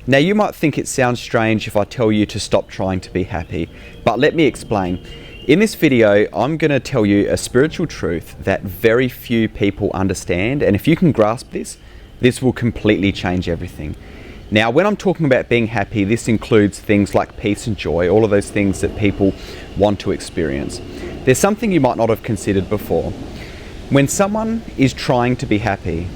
Now you might think it sounds strange if I tell you to stop trying to be happy, but let me explain. In this video, I'm going to tell you a spiritual truth that very few people understand, and if you can grasp this, this will completely change everything. Now, when I'm talking about being happy, this includes things like peace and joy, all of those things that people want to experience. There's something you might not have considered before. When someone is trying to be happy,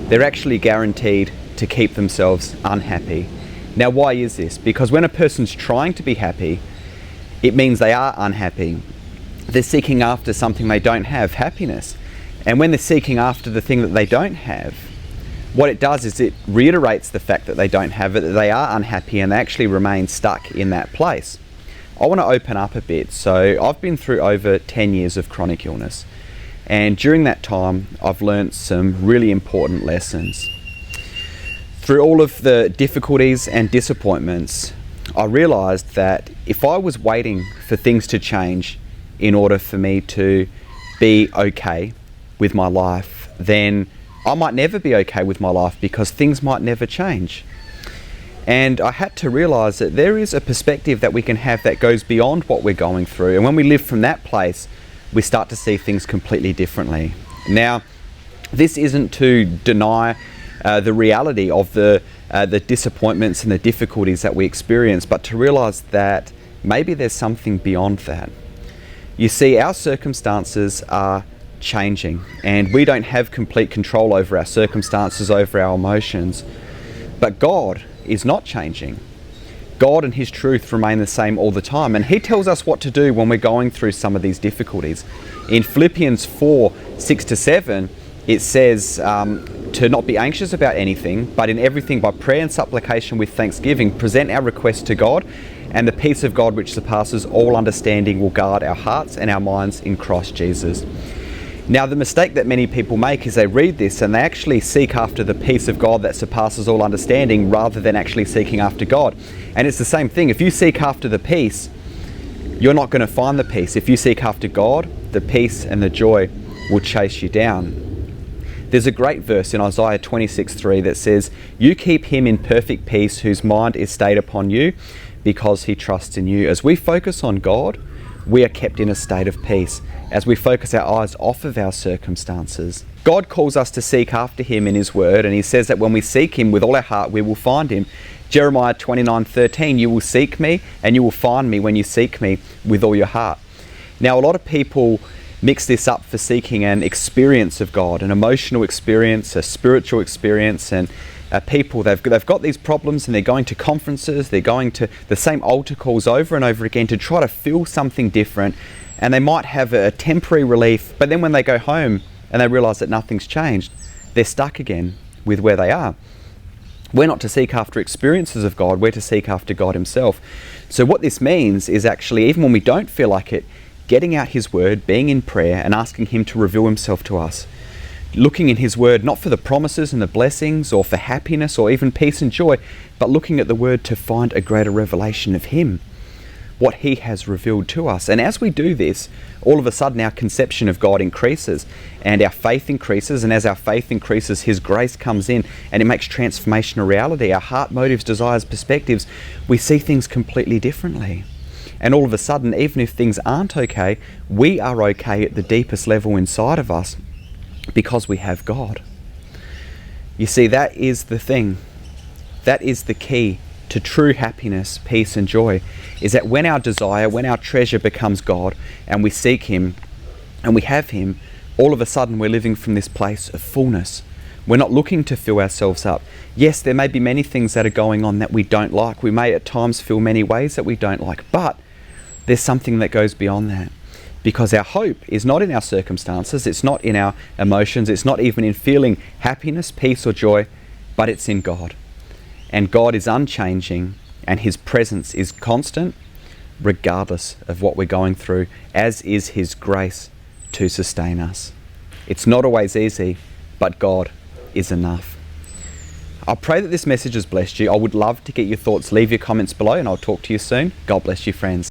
they're actually guaranteed to keep themselves unhappy. Now, why is this? Because when a person's trying to be happy, it means they are unhappy. They're seeking after something they don't have, happiness. And when they're seeking after the thing that they don't have, what it does is it reiterates the fact that they don't have it, that they are unhappy, and they actually remain stuck in that place. I want to open up a bit. So I've been through over 10 years of chronic illness, and during that time I've learned some really important lessons. Through all of the difficulties and disappointments, I realised that if I was waiting for things to change in order for me to be okay with my life, then I might never be okay with my life because things might never change. And I had to realise that there is a perspective that we can have that goes beyond what we're going through. And when we live from that place, we start to see things completely differently. Now, this isn't to deny the reality of the disappointments and the difficulties that we experience, but to realise that maybe there's something beyond that. You see, our circumstances are changing, and we don't have complete control over our circumstances, over our emotions. But God is not changing. God and His truth remain the same all the time, and He tells us what to do when we're going through some of these difficulties. In Philippians 4:6-7, it says to not be anxious about anything, but in everything by prayer and supplication with thanksgiving, present our requests to God, and the peace of God which surpasses all understanding will guard our hearts and our minds in Christ Jesus. Now, the mistake that many people make is they read this and they actually seek after the peace of God that surpasses all understanding rather than actually seeking after God. And it's the same thing. If you seek after the peace, you're not going to find the peace. If you seek after God, the peace and the joy will chase you down. There's a great verse in Isaiah 26:3 that says, "You keep him in perfect peace whose mind is stayed upon you because he trusts in you." As we focus on God, we are kept in a state of peace as we focus our eyes off of our circumstances. God calls us to seek after Him in His Word, and He says that when we seek Him with all our heart, we will find Him. Jeremiah 29:13, "You will seek me and you will find me when you seek me with all your heart." Now, a lot of people mix this up for seeking an experience of God, an emotional experience, a spiritual experience, and people, they've got these problems and they're going to conferences, they're going to the same altar calls over and over again to try to feel something different, and they might have a temporary relief, but then when they go home and they realise that nothing's changed, they're stuck again with where they are. We're not to seek after experiences of God, we're to seek after God Himself. So what this means is actually, even when we don't feel like it, getting out His Word, being in prayer and asking Him to reveal Himself to us. Looking in His Word, not for the promises and the blessings or for happiness or even peace and joy, but looking at the Word to find a greater revelation of Him, what He has revealed to us. And as we do this, all of a sudden our conception of God increases and our faith increases, and as our faith increases, His grace comes in and it makes transformation a reality. Our heart, motives, desires, perspectives, we see things completely differently. And all of a sudden, even if things aren't okay, we are okay at the deepest level inside of us because we have God. You see, that is the thing. That is the key to true happiness, peace and joy, is that when our desire, when our treasure becomes God and we seek Him and we have Him, all of a sudden we're living from this place of fullness. We're not looking to fill ourselves up. Yes, there may be many things that are going on that we don't like. We may at times feel many ways that we don't like, but there's something that goes beyond that. Because our hope is not in our circumstances, it's not in our emotions, it's not even in feeling happiness, peace or joy, but it's in God. And God is unchanging and His presence is constant regardless of what we're going through, as is His grace to sustain us. It's not always easy, but God is enough. I pray that this message has blessed you. I would love to get your thoughts. Leave your comments below and I'll talk to you soon. God bless you, friends.